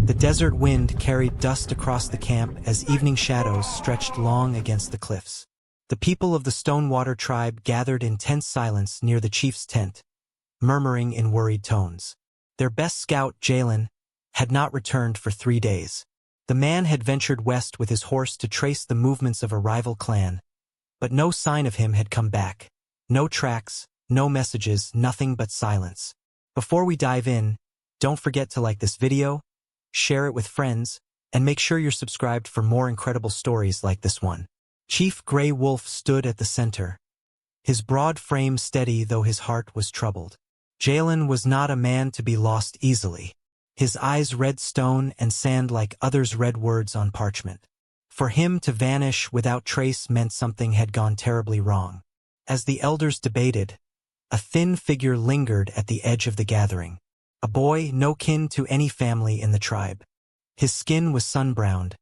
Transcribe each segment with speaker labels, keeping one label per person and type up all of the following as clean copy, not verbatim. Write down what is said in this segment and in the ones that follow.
Speaker 1: The desert wind carried dust across the camp as evening shadows stretched long against the cliffs. The people of the Stonewater tribe gathered in tense silence near the chief's tent, murmuring in worried tones. Their best scout, Jalen, had not returned for 3 days. The man had ventured west with his horse to trace the movements of a rival clan, but no sign of him had come back. No tracks, no messages, nothing but silence. Before we dive in, don't forget to like this video, share it with friends, and make sure you're subscribed for more incredible stories like this one. Chief Grey Wolf stood at the center, his broad frame steady though his heart was troubled. Jalen was not a man to be lost easily. His eyes read stone and sand like others read words on parchment. For him to vanish without trace meant something had gone terribly wrong. As the elders debated, a thin figure lingered at the edge of the gathering. A boy no kin to any family in the tribe. His skin was sun-browned,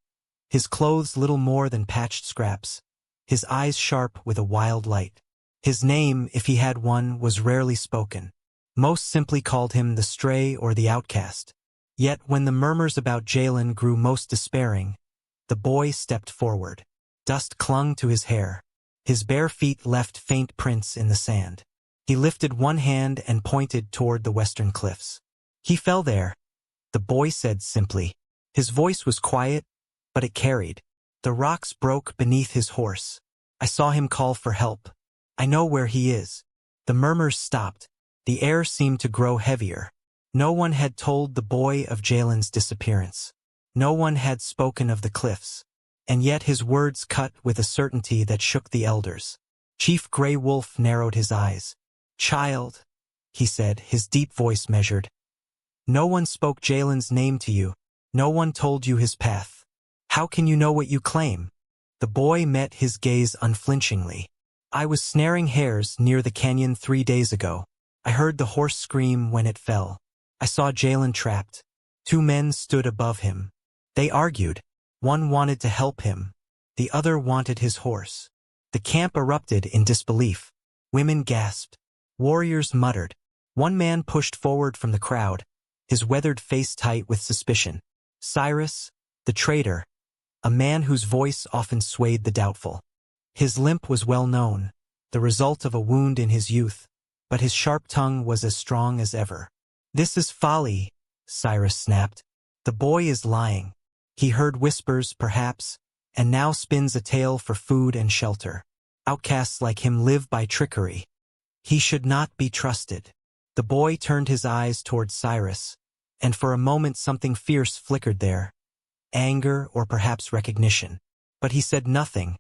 Speaker 1: his clothes little more than patched scraps, his eyes sharp with a wild light. His name, if he had one, was rarely spoken. Most simply called him the Stray or the Outcast. Yet when the murmurs about Jalen grew most despairing, the boy stepped forward. Dust clung to his hair. His bare feet left faint prints in the sand. He lifted one hand and pointed toward the western cliffs. "He fell there," the boy said simply. His voice was quiet, but it carried. "The rocks broke beneath his horse. I saw him call for help. I know where he is." The murmurs stopped. The air seemed to grow heavier. No one had told the boy of Jalen's disappearance. No one had spoken of the cliffs. And yet his words cut with a certainty that shook the elders. Chief Grey Wolf narrowed his eyes. "Child," he said, his deep voice measured. "No one spoke Jalen's name to you. No one told you his path. How can you know what you claim?" The boy met his gaze unflinchingly. "I was snaring hares near the canyon 3 days ago. I heard the horse scream when it fell. I saw Jalen trapped. 2 men stood above him. They argued. One wanted to help him. The other wanted his horse." The camp erupted in disbelief. Women gasped. Warriors muttered. One man pushed forward from the crowd, his weathered face tight with suspicion. Cyrus, the traitor, a man whose voice often swayed the doubtful. His limp was well known, the result of a wound in his youth, but his sharp tongue was as strong as ever. "This is folly," Cyrus snapped. "The boy is lying. He heard whispers, perhaps, and now spins a tale for food and shelter. Outcasts like him live by trickery. He should not be trusted." The boy turned his eyes toward Cyrus, and for a moment something fierce flickered there. Anger or perhaps recognition. But he said nothing,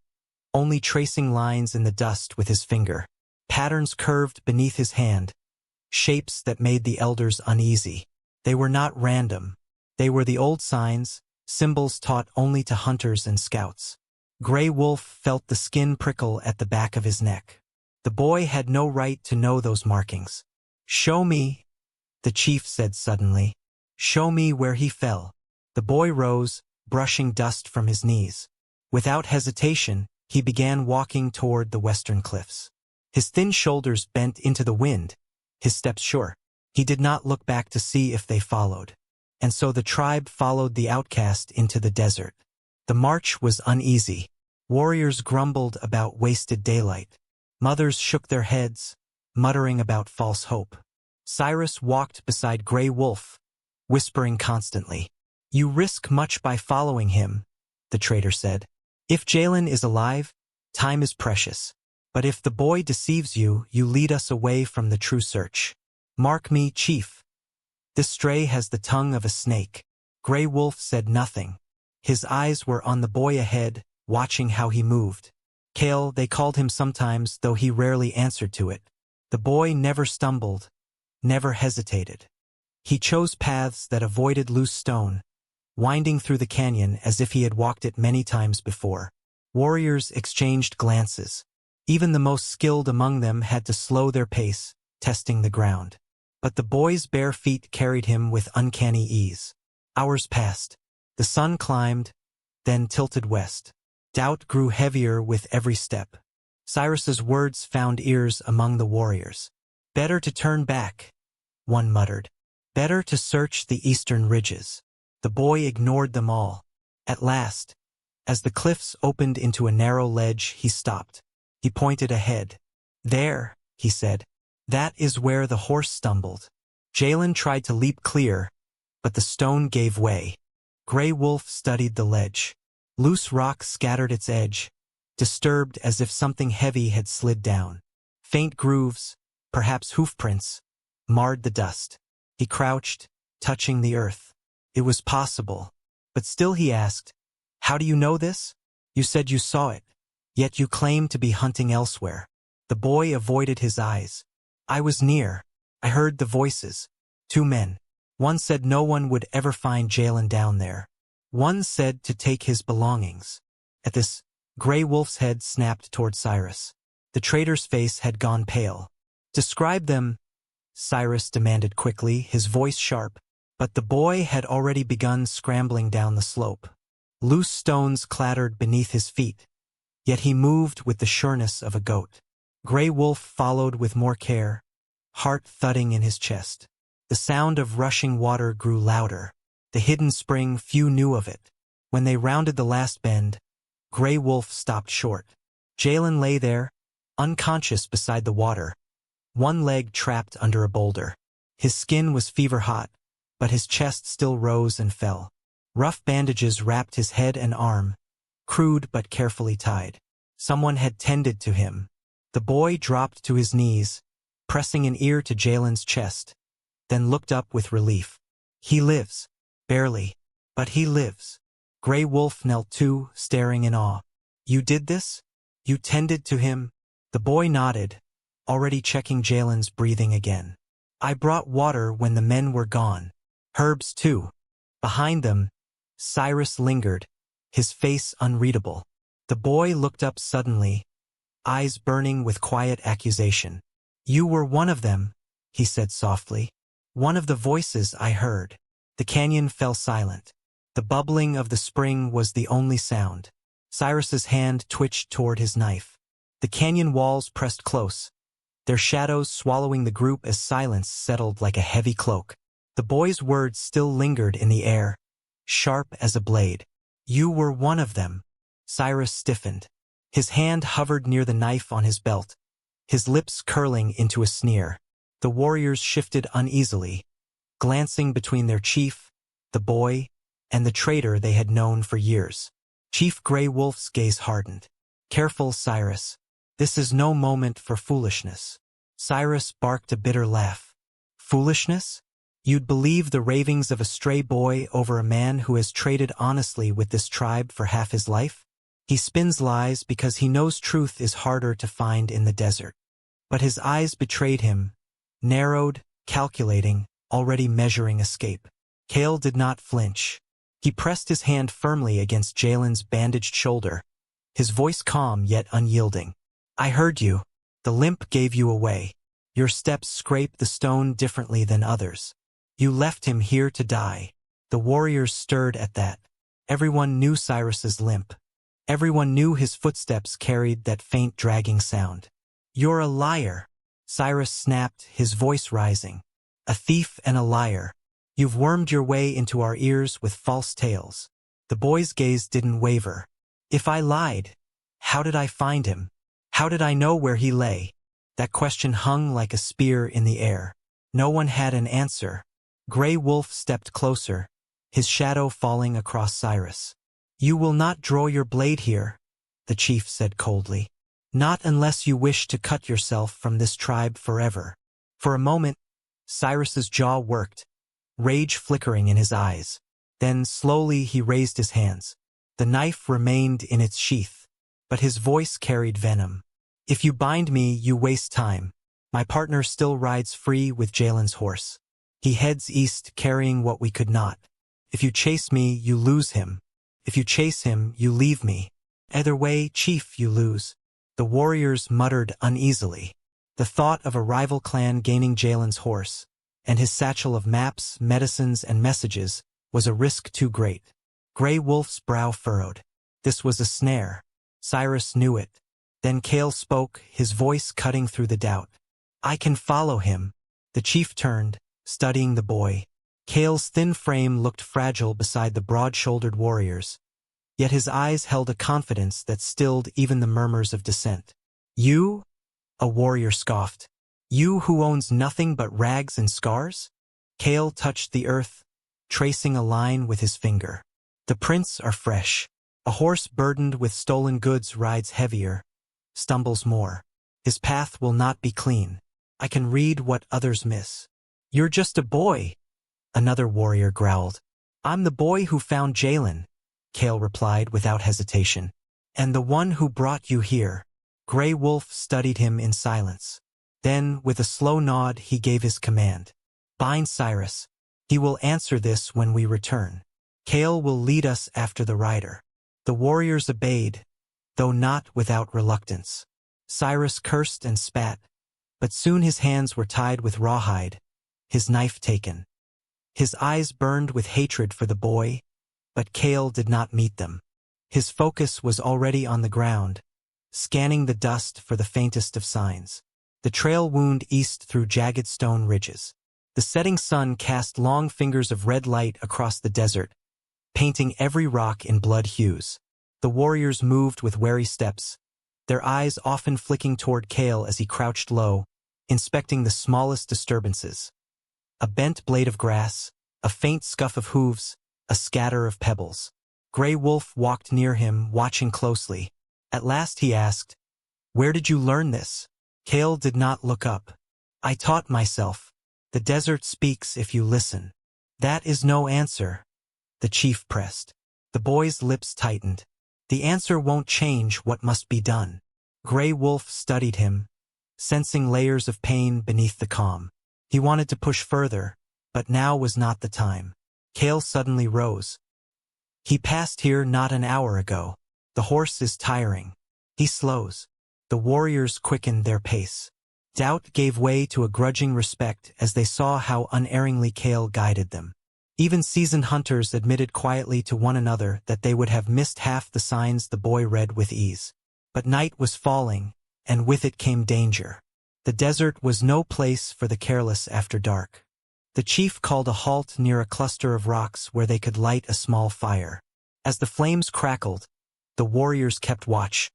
Speaker 1: only tracing lines in the dust with his finger. Patterns curved beneath his hand, shapes that made the elders uneasy. They were not random. They were the old signs, symbols taught only to hunters and scouts. Grey Wolf felt the skin prickle at the back of his neck. The boy had no right to know those markings. "Show me," the chief said suddenly. "Show me where he fell." The boy rose, brushing dust from his knees. Without hesitation, he began walking toward the western cliffs. His thin shoulders bent into the wind, his steps sure. He did not look back to see if they followed. And so the tribe followed the outcast into the desert. The march was uneasy. Warriors grumbled about wasted daylight. Mothers shook their heads, muttering about false hope. Cyrus walked beside Grey Wolf, whispering constantly. "You risk much by following him," the traitor said. "If Jalen is alive, time is precious. But if the boy deceives you, you lead us away from the true search. Mark me, Chief. This stray has the tongue of a snake." Grey Wolf said nothing. His eyes were on the boy ahead, watching how he moved. Kale, they called him sometimes, though he rarely answered to it. The boy never stumbled, never hesitated. He chose paths that avoided loose stone, winding through the canyon as if he had walked it many times before. Warriors exchanged glances. Even the most skilled among them had to slow their pace, testing the ground. But the boy's bare feet carried him with uncanny ease. Hours passed. The sun climbed, then tilted west. Doubt grew heavier with every step. Cyrus's words found ears among the warriors. "Better to turn back," one muttered. "Better to search the eastern ridges." The boy ignored them all. At last, as the cliffs opened into a narrow ledge, he stopped. He pointed ahead. "There," he said. "That is where the horse stumbled." Jalen tried to leap clear, but the stone gave way. Grey Wolf studied the ledge. Loose rock scattered its edge, disturbed as if something heavy had slid down. Faint grooves, perhaps hoofprints, marred the dust. He crouched, touching the earth. It was possible. But still he asked, "How do you know this? You said you saw it, yet you claim to be hunting elsewhere." The boy avoided his eyes. "I was near. I heard the voices. 2 men. One said no one would ever find Jalen down there. One said to take his belongings." At this, Grey Wolf's head snapped toward Cyrus. The traitor's face had gone pale. "Describe them," Cyrus demanded quickly, his voice sharp. But the boy had already begun scrambling down the slope. Loose stones clattered beneath his feet, yet he moved with the sureness of a goat. Grey Wolf followed with more care, heart thudding in his chest. The sound of rushing water grew louder. The hidden spring, few knew of it. When they rounded the last bend, Grey Wolf stopped short. Jalen lay there, unconscious beside the water, one leg trapped under a boulder. His skin was fever-hot, but his chest still rose and fell. Rough bandages wrapped his head and arm, crude but carefully tied. Someone had tended to him. The boy dropped to his knees, pressing an ear to Jalen's chest, then looked up with relief. "He lives. Barely. But he lives." Grey Wolf knelt too, staring in awe. "You did this? You tended to him?" The boy nodded, already checking Jalen's breathing again. "I brought water when the men were gone. Herbs too." Behind them, Cyrus lingered, his face unreadable. The boy looked up suddenly, eyes burning with quiet accusation. "You were one of them," he said softly. "One of the voices I heard." The canyon fell silent. The bubbling of the spring was the only sound. Cyrus's hand twitched toward his knife. The canyon walls pressed close, their shadows swallowing the group as silence settled like a heavy cloak. The boy's words still lingered in the air, sharp as a blade. "You were one of them." Cyrus stiffened. His hand hovered near the knife on his belt, his lips curling into a sneer. The warriors shifted uneasily, glancing between their chief, the boy, and the traitor they had known for years. Chief Grey Wolf's gaze hardened. "Careful, Cyrus. This is no moment for foolishness." Cyrus barked a bitter laugh. "Foolishness? You'd believe the ravings of a stray boy over a man who has traded honestly with this tribe for half his life? He spins lies because he knows truth is harder to find in the desert." But his eyes betrayed him, narrowed, calculating, already measuring escape. Cale did not flinch. He pressed his hand firmly against Jalen's bandaged shoulder, his voice calm yet unyielding. "I heard you. The limp gave you away. Your steps scraped the stone differently than others. You left him here to die." The warriors stirred at that. Everyone knew Cyrus's limp. Everyone knew his footsteps carried that faint dragging sound. "You're a liar," Cyrus snapped, his voice rising. "A thief and a liar. You've wormed your way into our ears with false tales." The boy's gaze didn't waver. "If I lied, how did I find him? How did I know where he lay?" That question hung like a spear in the air. No one had an answer. Grey Wolf stepped closer, his shadow falling across Cyrus. "You will not draw your blade here," the chief said coldly. "Not unless you wish to cut yourself from this tribe forever." For a moment, Cyrus's jaw worked, rage flickering in his eyes. Then slowly he raised his hands. The knife remained in its sheath, but his voice carried venom. "If you bind me, you waste time. My partner still rides free with Jalen's horse. He heads east carrying what we could not. If you chase me, you lose him. If you chase him, you leave me. Either way, chief, you lose." The warriors muttered uneasily. The thought of a rival clan gaining Jalen's horse, and his satchel of maps, medicines, and messages, was a risk too great. Grey Wolf's brow furrowed. This was a snare. Cyrus knew it. Then Cale spoke, his voice cutting through the doubt. "I can follow him." The chief turned, studying the boy. Kale's thin frame looked fragile beside the broad-shouldered warriors, yet his eyes held a confidence that stilled even the murmurs of dissent. "You?" a warrior scoffed. "You who owns nothing but rags and scars?" Kale touched the earth, tracing a line with his finger. "The prints are fresh. A horse burdened with stolen goods rides heavier, stumbles more. His path will not be clean. I can read what others miss." "You're just a boy," another warrior growled. "I'm the boy who found Jalen," Kale replied without hesitation. "And the one who brought you here." Grey Wolf studied him in silence. Then, with a slow nod, he gave his command. "Bind Cyrus. He will answer this when we return. Kale will lead us after the rider." The warriors obeyed, though not without reluctance. Cyrus cursed and spat, but soon his hands were tied with rawhide, his knife taken. His eyes burned with hatred for the boy, but Kale did not meet them. His focus was already on the ground, scanning the dust for the faintest of signs. The trail wound east through jagged stone ridges. The setting sun cast long fingers of red light across the desert, painting every rock in blood hues. The warriors moved with wary steps, their eyes often flicking toward Kale as he crouched low, inspecting the smallest disturbances. A bent blade of grass, a faint scuff of hooves, a scatter of pebbles. Grey Wolf walked near him, watching closely. At last he asked, "Where did you learn this?" Kale did not look up. "I taught myself. The desert speaks if you listen." "That is no answer," the chief pressed. The boy's lips tightened. "The answer won't change what must be done." Grey Wolf studied him, sensing layers of pain beneath the calm. He wanted to push further, but now was not the time. Kale suddenly rose. "He passed here not an hour ago. The horse is tiring. He slows." The warriors quickened their pace. Doubt gave way to a grudging respect as they saw how unerringly Kale guided them. Even seasoned hunters admitted quietly to one another that they would have missed half the signs the boy read with ease. But night was falling, and with it came danger. The desert was no place for the careless after dark. The chief called a halt near a cluster of rocks where they could light a small fire. As the flames crackled, the warriors kept watch,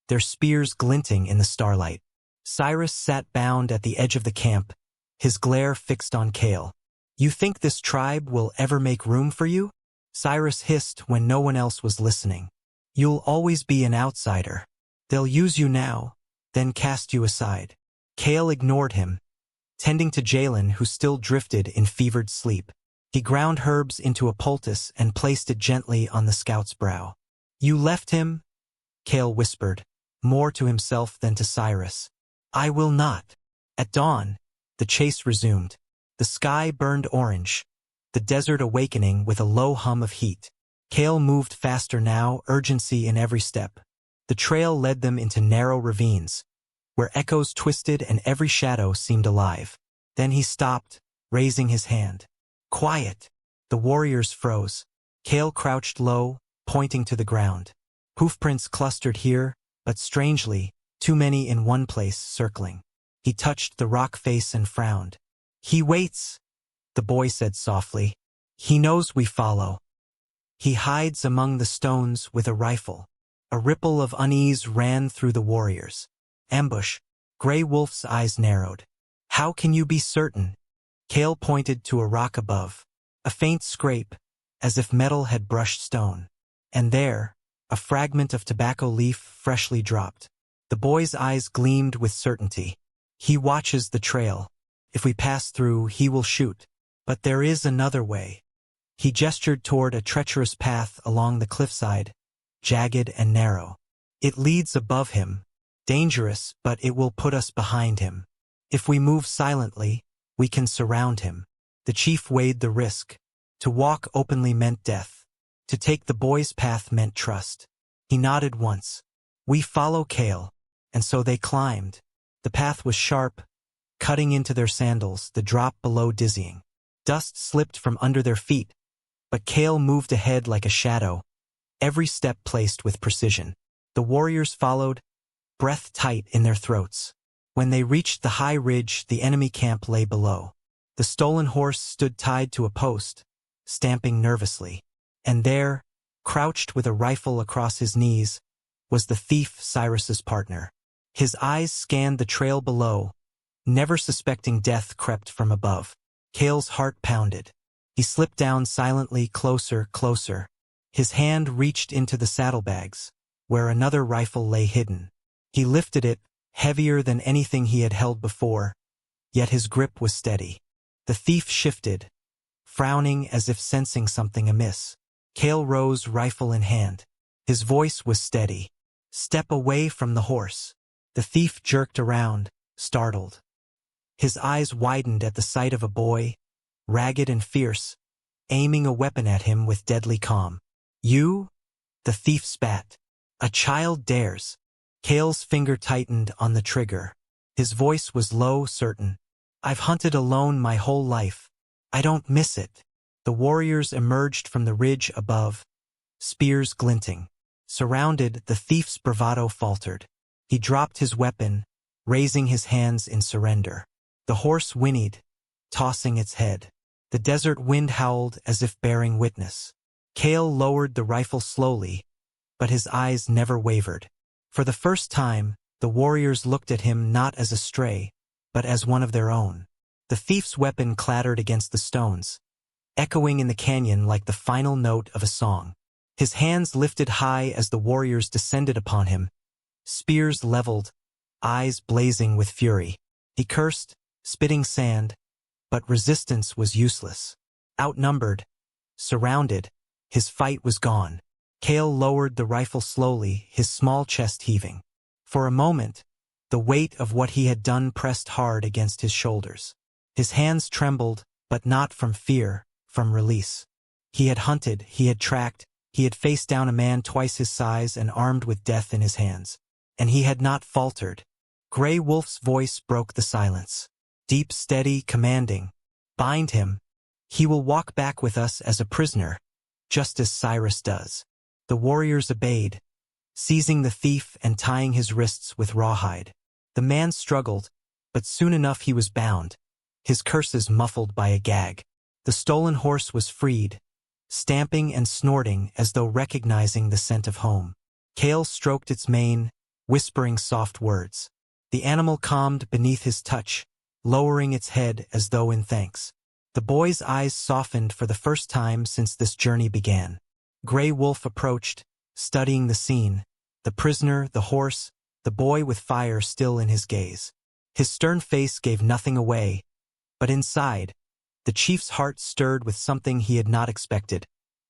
Speaker 1: their spears glinting in the starlight. Cyrus sat bound at the edge of the camp, his glare fixed on Kale. "You think this tribe will ever make room for you?" Cyrus hissed when no one else was listening. "You'll always be an outsider. They'll use you now, then cast you aside." Kale ignored him, tending to Jalen, who still drifted in fevered sleep. He ground herbs into a poultice and placed it gently on the scout's brow. "You left him?" Kale whispered, more to himself than to Cyrus. "I will not." At dawn, the chase resumed. The sky burned orange, the desert awakening with a low hum of heat. Kale moved faster now, urgency in every step. The trail led them into narrow ravines, where echoes twisted and every shadow seemed alive. Then he stopped, raising his hand. "Quiet!" The warriors froze. Kale crouched low, pointing to the ground. Hoofprints clustered here, but strangely, too many in one place circling. He touched the rock face and frowned. "He waits," the boy said softly. "He knows we follow. He hides among the stones with a rifle." A ripple of unease ran through the warriors. "Ambush." Grey Wolf's eyes narrowed. "How can you be certain?" Kale pointed to a rock above. A faint scrape, as if metal had brushed stone. And there, a fragment of tobacco leaf freshly dropped. The boy's eyes gleamed with certainty. "He watches the trail. If we pass through, he will shoot. But there is another way." He gestured toward a treacherous path along the cliffside, jagged and narrow. "It leads above him. Dangerous, but it will put us behind him. If we move silently, we can surround him." The chief weighed the risk. To walk openly meant death. To take the boy's path meant trust. He nodded once. "We follow Kale." And so they climbed. The path was sharp, cutting into their sandals, the drop below dizzying. Dust slipped from under their feet, but Kale moved ahead like a shadow, every step placed with precision. The warriors followed, breath tight in their throats. When they reached the high ridge, the enemy camp lay below. The stolen horse stood tied to a post, stamping nervously. And there, crouched with a rifle across his knees, was the thief Cyrus's partner. His eyes scanned the trail below, never suspecting death crept from above. Cale's heart pounded. He slipped down silently, closer, closer. His hand reached into the saddlebags, where another rifle lay hidden. He lifted it, heavier than anything he had held before, yet his grip was steady. The thief shifted, frowning as if sensing something amiss. Cale rose, rifle in hand. His voice was steady. "Step away from the horse." The thief jerked around, startled. His eyes widened at the sight of a boy, ragged and fierce, aiming a weapon at him with deadly calm. "You?" The thief spat. "A child dares." Cale's finger tightened on the trigger. His voice was low, certain. "I've hunted alone my whole life. I don't miss it." The warriors emerged from the ridge above, spears glinting. Surrounded, the thief's bravado faltered. He dropped his weapon, raising his hands in surrender. The horse whinnied, tossing its head. The desert wind howled as if bearing witness. Cale lowered the rifle slowly, but his eyes never wavered. For the first time, the warriors looked at him not as a stray, but as one of their own. The thief's weapon clattered against the stones, echoing in the canyon like the final note of a song. His hands lifted high as the warriors descended upon him, spears leveled, eyes blazing with fury. He cursed, spitting sand, but resistance was useless. Outnumbered, surrounded, his fight was gone. Cale lowered the rifle slowly, his small chest heaving. For a moment, the weight of what he had done pressed hard against his shoulders. His hands trembled, but not from fear, from release. He had hunted, he had tracked, he had faced down a man twice his size and armed with death in his hands. And he had not faltered. Gray Wolf's voice broke the silence. Deep, steady, commanding. "Bind him. He will walk back with us as a prisoner, just as Cyrus does." The warriors obeyed, seizing the thief and tying his wrists with rawhide. The man struggled, but soon enough he was bound, his curses muffled by a gag. The stolen horse was freed, stamping and snorting as though recognizing the scent of home. Cale stroked its mane, whispering soft words. The animal calmed beneath his touch, lowering its head as though in thanks. The boy's eyes softened for the first time since this journey began. Gray Wolf approached, studying the scene, the prisoner, the horse, the boy with fire still in his gaze. His stern face gave nothing away, but inside, the chief's heart stirred with something he had not expected.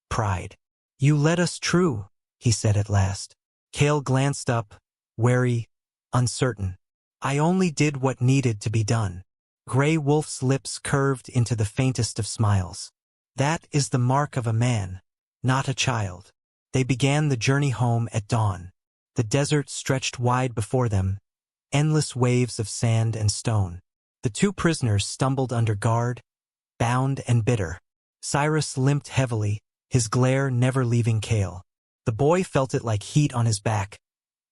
Speaker 1: Pride. "You led us true," he said at last. Cale glanced up, wary, uncertain. "I only did what needed to be done." Gray Wolf's lips curved into the faintest of smiles. "That is the mark of a man, not a child." They began the journey home at dawn. The desert stretched wide before them, endless waves of sand and stone. The two prisoners stumbled under guard, bound and bitter. Cyrus limped heavily, his glare never leaving Cale. The boy felt it like heat on his back,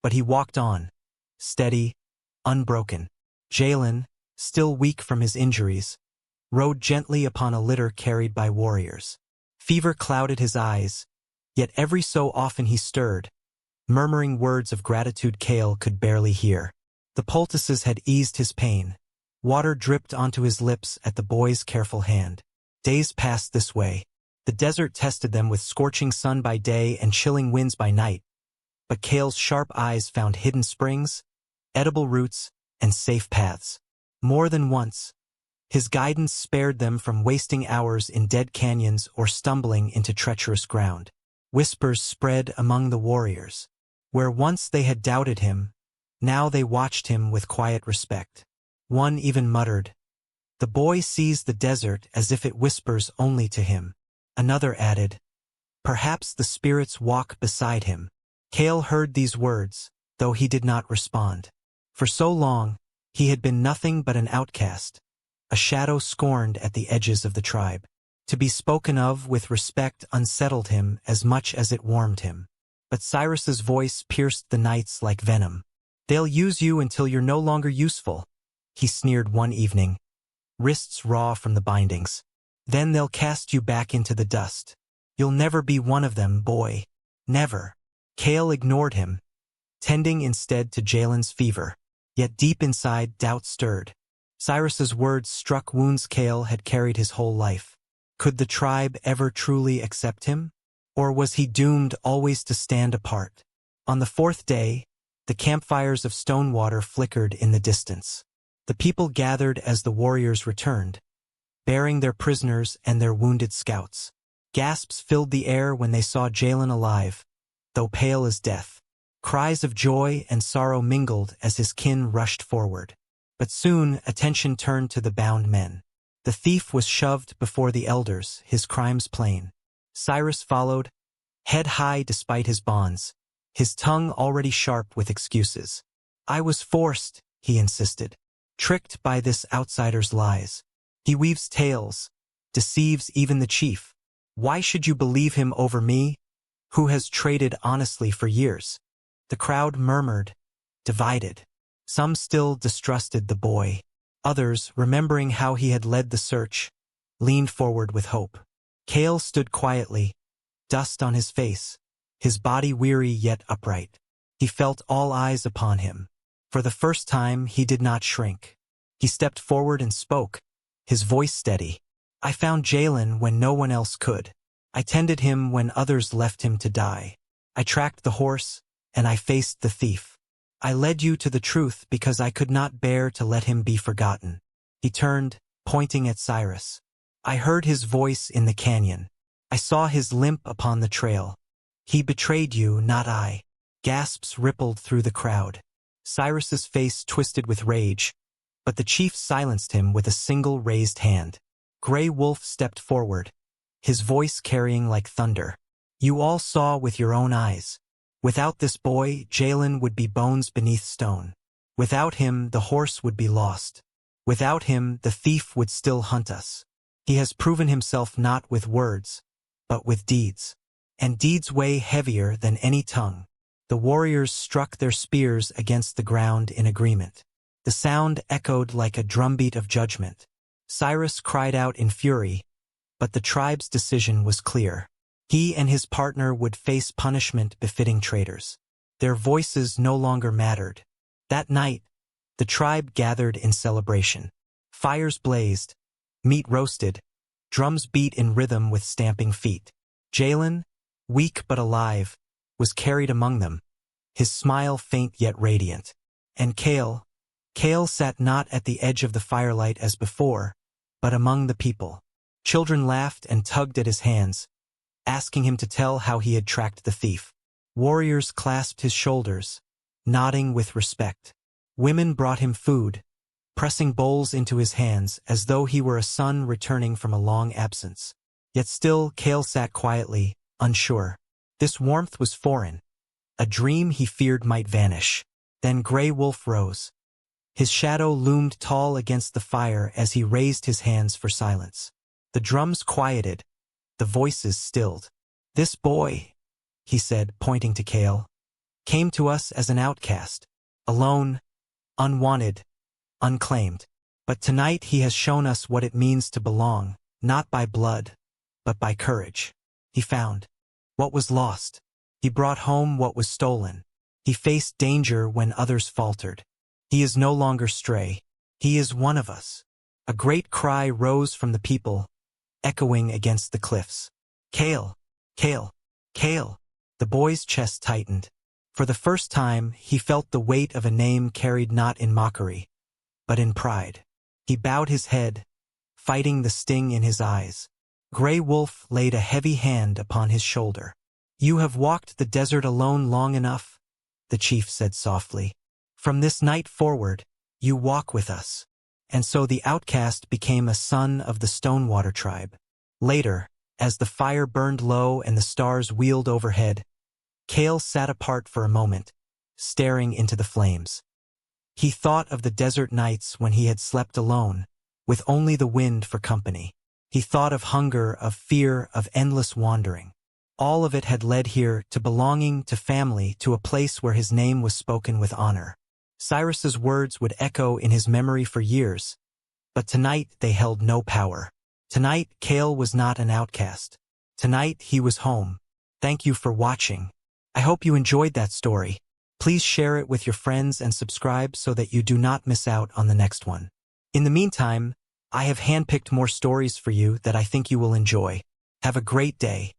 Speaker 1: but he walked on, steady, unbroken. Jalen, still weak from his injuries, rode gently upon a litter carried by warriors. Fever clouded his eyes, yet every so often he stirred, murmuring words of gratitude Cale could barely hear. The poultices had eased his pain. Water dripped onto his lips at the boy's careful hand. Days passed this way. The desert tested them with scorching sun by day and chilling winds by night. But Cale's sharp eyes found hidden springs, edible roots, and safe paths. More than once, his guidance spared them from wasting hours in dead canyons or stumbling into treacherous ground. Whispers spread among the warriors. Where once they had doubted him, now they watched him with quiet respect. One even muttered, "The boy sees the desert as if it whispers only to him." Another added, "Perhaps the spirits walk beside him." Cale heard these words, though he did not respond. For so long, he had been nothing but an outcast, a shadow scorned at the edges of the tribe. To be spoken of with respect unsettled him as much as it warmed him. But Cyrus's voice pierced the nights like venom. "They'll use you until you're no longer useful," he sneered one evening, wrists raw from the bindings. Then they'll cast you back into the dust. You'll never be one of them, boy. Never. Kale ignored him, tending instead to Jalen's fever. Yet deep inside, doubt stirred. Cyrus's words struck wounds Kale had carried his whole life. Could the tribe ever truly accept him? Or was he doomed always to stand apart? On the fourth day, the campfires of Stonewater flickered in the distance. The people gathered as the warriors returned, bearing their prisoners and their wounded scouts. Gasps filled the air when they saw Jalen alive, though pale as death. Cries of joy and sorrow mingled as his kin rushed forward. But soon attention turned to the bound men. The thief was shoved before the elders, his crimes plain. Cyrus followed, head high despite his bonds, his tongue already sharp with excuses. I was forced, he insisted, tricked by this outsider's lies. He weaves tales, deceives even the chief. Why should you believe him over me, who has traded honestly for years? The crowd murmured, divided. Some still distrusted the boy. Others, remembering how he had led the search, leaned forward with hope. Kale stood quietly, dust on his face, his body weary yet upright. He felt all eyes upon him. For the first time, he did not shrink. He stepped forward and spoke, his voice steady. I found Jalen when no one else could. I tended him when others left him to die. I tracked the horse, and I faced the thief. I led you to the truth because I could not bear to let him be forgotten. He turned, pointing at Cyrus. I heard his voice in the canyon. I saw his limp upon the trail. He betrayed you, not I. Gasps rippled through the crowd. Cyrus's face twisted with rage, but the chief silenced him with a single raised hand. Gray Wolf stepped forward, his voice carrying like thunder. You all saw with your own eyes. Without this boy, Jalen would be bones beneath stone. Without him, the horse would be lost. Without him, the thief would still hunt us. He has proven himself not with words, but with deeds. And deeds weigh heavier than any tongue. The warriors struck their spears against the ground in agreement. The sound echoed like a drumbeat of judgment. Cyrus cried out in fury, but the tribe's decision was clear. He and his partner would face punishment befitting traitors. Their voices no longer mattered. That night, the tribe gathered in celebration. Fires blazed, meat roasted, drums beat in rhythm with stamping feet. Jalen, weak but alive, was carried among them, his smile faint yet radiant. And Kale sat not at the edge of the firelight as before, but among the people. Children laughed and tugged at his hands, asking him to tell how he had tracked the thief. Warriors clasped his shoulders, nodding with respect. Women brought him food, pressing bowls into his hands as though he were a son returning from a long absence. Yet still Kale sat quietly, unsure. This warmth was foreign, a dream he feared might vanish. Then Gray Wolf rose. His shadow loomed tall against the fire as he raised his hands for silence. The drums quieted, the voices stilled. This boy, he said, pointing to Kale, came to us as an outcast, alone, unwanted, unclaimed. But tonight he has shown us what it means to belong, not by blood, but by courage. He found what was lost. He brought home what was stolen. He faced danger when others faltered. He is no longer stray. He is one of us. A great cry rose from the people, echoing against the cliffs. Kale! Kale! Kale! The boy's chest tightened. For the first time, he felt the weight of a name carried not in mockery, but in pride. He bowed his head, fighting the sting in his eyes. Gray Wolf laid a heavy hand upon his shoulder. You have walked the desert alone long enough, the chief said softly. From this night forward, you walk with us. And so the outcast became a son of the Stonewater tribe. Later, as the fire burned low and the stars wheeled overhead, Kale sat apart for a moment, staring into the flames. He thought of the desert nights when he had slept alone, with only the wind for company. He thought of hunger, of fear, of endless wandering. All of it had led here to belonging, to family, to a place where his name was spoken with honor. Cyrus's words would echo in his memory for years. But tonight they held no power. Tonight, Kale was not an outcast. Tonight, he was home. Thank you for watching. I hope you enjoyed that story. Please share it with your friends and subscribe so that you do not miss out on the next one. In the meantime, I have handpicked more stories for you that I think you will enjoy. Have a great day.